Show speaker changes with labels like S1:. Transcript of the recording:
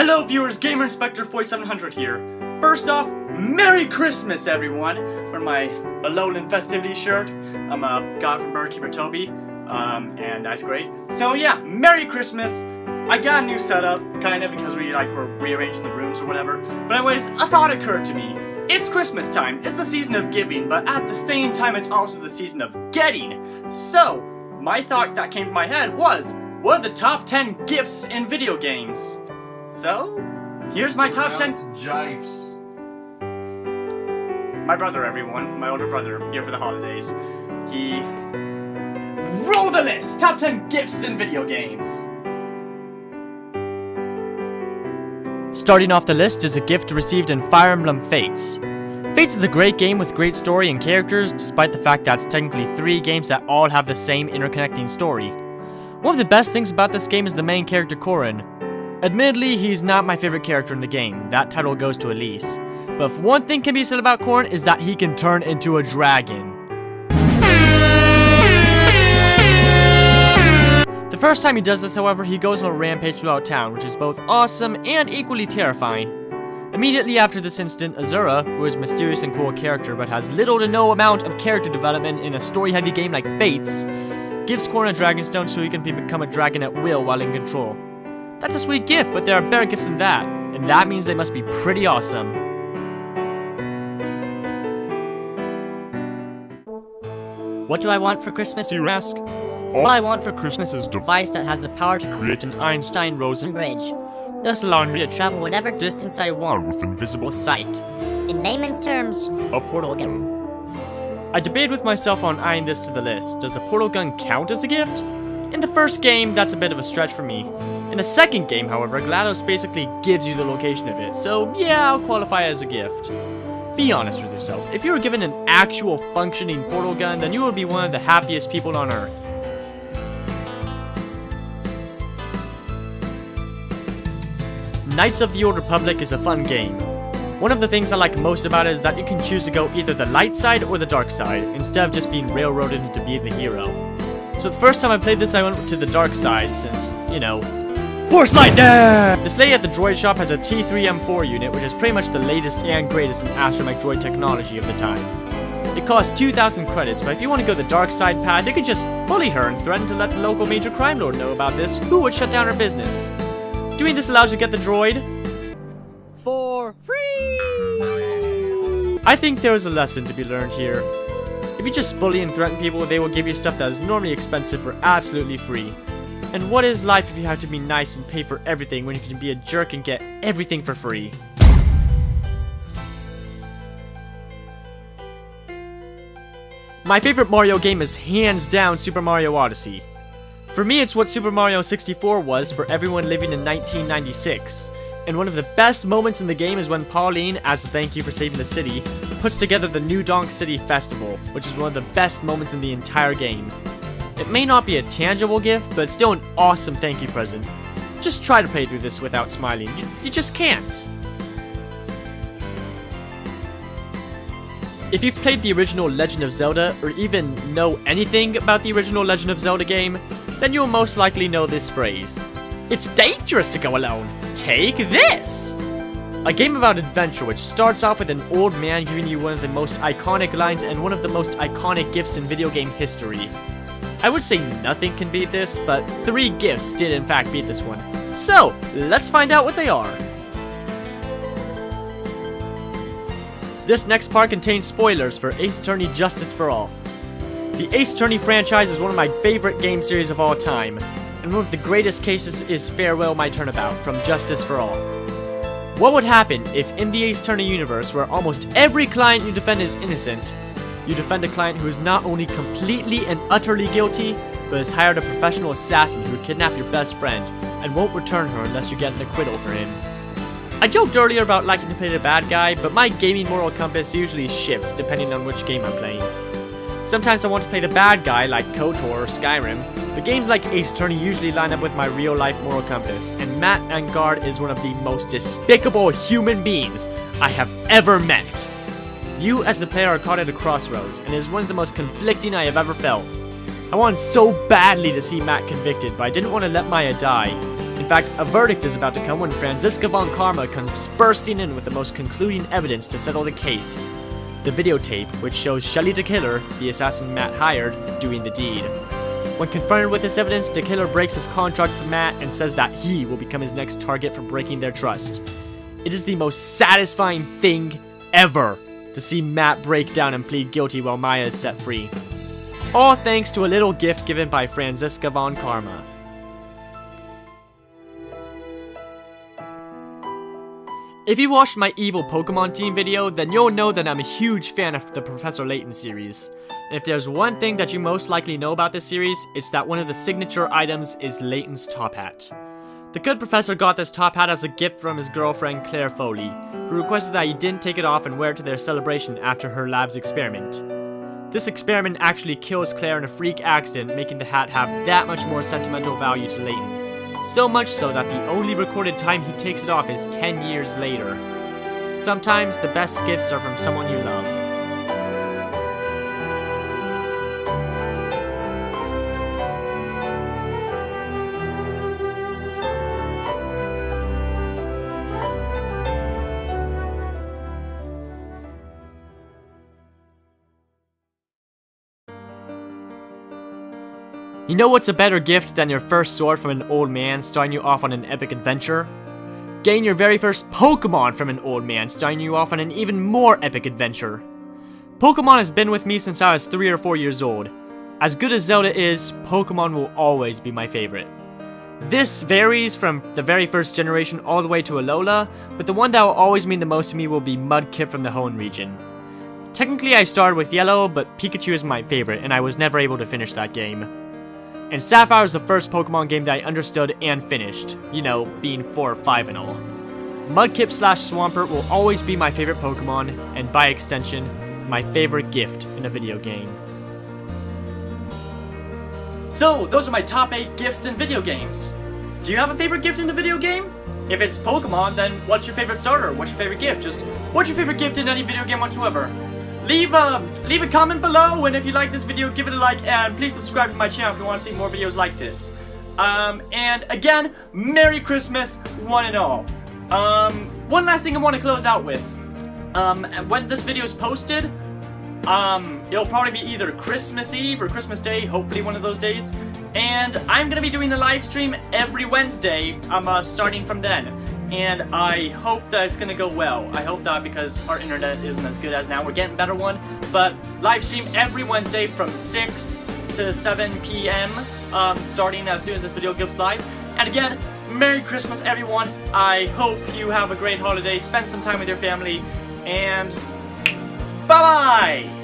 S1: Hello viewers, Gamer Inspector 4700 here. First off, Merry Christmas everyone! Wearing my Alolan festivity shirt. I'm a god from Birdkeeper Toby, and that's great. So yeah, Merry Christmas! I got a new setup, kind of, because we're rearranging the rooms or whatever. But anyways, a thought occurred to me. It's Christmas time, it's the season of giving, but at the same time it's also the season of getting. So, my thought that came to my head was, what are the top 10 gifts in video games? So, here's my top 10...
S2: Jifes.
S1: My brother, everyone. My older brother, here for the holidays. He... Roll the list! Top 10 gifts in video games! Starting off the list is a gift received in Fire Emblem Fates. Fates is a great game with great story and characters, despite the fact that it's technically 3 games that all have the same interconnecting story. One of the best things about this game is the main character, Corrin. Admittedly, he's not my favorite character in the game. That title goes to Elise. But if one thing can be said about Corrin is that he can turn into a dragon. The first time he does this, however, he goes on a rampage throughout town, which is both awesome and equally terrifying. Immediately after this incident, Azura, who is a mysterious and cool character but has little to no amount of character development in a story-heavy game like Fates, gives Corrin a Dragonstone so he can become a dragon at will while in control. That's a sweet gift, but there are better gifts than that, and that means they must be pretty awesome. What do I want for Christmas, you ask? All I want for Christmas is a device that has the power to create an Einstein-Rosen bridge, thus allowing me to travel whatever distance I want with invisible sight.
S3: In layman's terms,
S1: a portal gun. I debated with myself on adding this to the list. Does a portal gun count as a gift? In the first game, that's a bit of a stretch for me. In the second game, however, GLaDOS basically gives you the location of it, so yeah, I'll qualify it as a gift. Be honest with yourself. If you were given an actual functioning portal gun, then you would be one of the happiest people on Earth. Knights of the Old Republic is a fun game. One of the things I like most about it is that you can choose to go either the light side or the dark side, instead of just being railroaded into being the hero. So the first time I played this, I went to the dark side, since, you know, Force Lightning! This lady at the droid shop has a T3M4 unit, which is pretty much the latest and greatest in astromech droid technology of the time. It costs 2,000 credits, but if you want to go the dark side path, you can just bully her and threaten to let the local major crime lord know about this, who would shut down her business. Doing this allows you to get the droid for free! I think there is a lesson to be learned here. If you just bully and threaten people, they will give you stuff that is normally expensive for absolutely free. And what is life if you have to be nice and pay for everything when you can be a jerk and get everything for free? My favorite Mario game is hands down Super Mario Odyssey. For me, it's what Super Mario 64 was for everyone living in 1996. And one of the best moments in the game is when Pauline, as a thank you for saving the city, puts together the New Donk City Festival, which is one of the best moments in the entire game. It may not be a tangible gift, but it's still an awesome thank you present. Just try to play through this without smiling. You just can't. If you've played the original Legend of Zelda, or even know anything about the original Legend of Zelda game, then you'll most likely know this phrase. It's dangerous to go alone. Take this! A game about adventure which starts off with an old man giving you one of the most iconic lines and one of the most iconic gifts in video game history. I would say nothing can beat this, but 3 gifts did in fact beat this one. So, let's find out what they are. This next part contains spoilers for Ace Attorney Justice for All. The Ace Attorney franchise is one of my favorite game series of all time, and one of the greatest cases is Farewell My Turnabout from Justice for All. What would happen if in the Ace Attorney universe, where almost every client you defend is innocent, you defend a client who is not only completely and utterly guilty, but has hired a professional assassin who would kidnap your best friend, and won't return her unless you get an acquittal for him. I joked earlier about liking to play the bad guy, but my gaming moral compass usually shifts depending on which game I'm playing. Sometimes I want to play the bad guy like KOTOR or Skyrim, but games like Ace Attorney usually line up with my real life moral compass, and Matt Angard is one of the most despicable human beings I have ever met. You as the player are caught at a crossroads, and it is one of the most conflicting I have ever felt. I wanted so badly to see Matt convicted, but I didn't want to let Maya die. In fact, a verdict is about to come when Franziska von Karma comes bursting in with the most concluding evidence to settle the case. The videotape, which shows Shelly the Killer, the assassin Matt hired, doing the deed. When confronted with this evidence, the killer breaks his contract with Matt and says that he will become his next target for breaking their trust. It is the most satisfying thing ever to see Matt break down and plead guilty while Maya is set free. All thanks to a little gift given by Franziska von Karma. If you watched my Evil Pokemon Team video, then you'll know that I'm a huge fan of the Professor Layton series. And if there's one thing that you most likely know about this series, it's that one of the signature items is Layton's top hat. The good professor got this top hat as a gift from his girlfriend Claire Foley, who requested that he didn't take it off and wear it to their celebration after her lab's experiment. This experiment actually kills Claire in a freak accident, making the hat have that much more sentimental value to Layton. So much so that the only recorded time he takes it off is 10 years later. Sometimes the best gifts are from someone you love. You know what's a better gift than your first sword from an old man starting you off on an epic adventure? Getting your very first Pokemon from an old man starting you off on an even more epic adventure. Pokemon has been with me since I was 3 or 4 years old. As good as Zelda is, Pokemon will always be my favorite. This varies from the very first generation all the way to Alola, but the one that will always mean the most to me will be Mudkip from the Hoenn region. Technically I started with Yellow, but Pikachu is my favorite and I was never able to finish that game. And Sapphire was the first Pokemon game that I understood and finished, you know, being 4 or 5 and all. Mudkip / Swampert will always be my favorite Pokemon, and by extension, my favorite gift in a video game. So, those are my top 8 gifts in video games. Do you have a favorite gift in a video game? If it's Pokemon, then what's your favorite starter? What's your favorite gift? Just, what's your favorite gift in any video game whatsoever? Leave a comment below, and if you like this video, give it a like, and please subscribe to my channel if you want to see more videos like this. And again, Merry Christmas, one and all. One last thing I want to close out with. When this video is posted, it'll probably be either Christmas Eve or Christmas Day, hopefully one of those days. And I'm gonna be doing a live stream every Wednesday, starting from then. And I hope that it's gonna go well. I hope that because our internet isn't as good as now. We're getting a better one. But live stream every Wednesday from 6 to 7 p.m. Starting as soon as this video goes live. And again, Merry Christmas everyone. I hope you have a great holiday. Spend some time with your family. And bye-bye!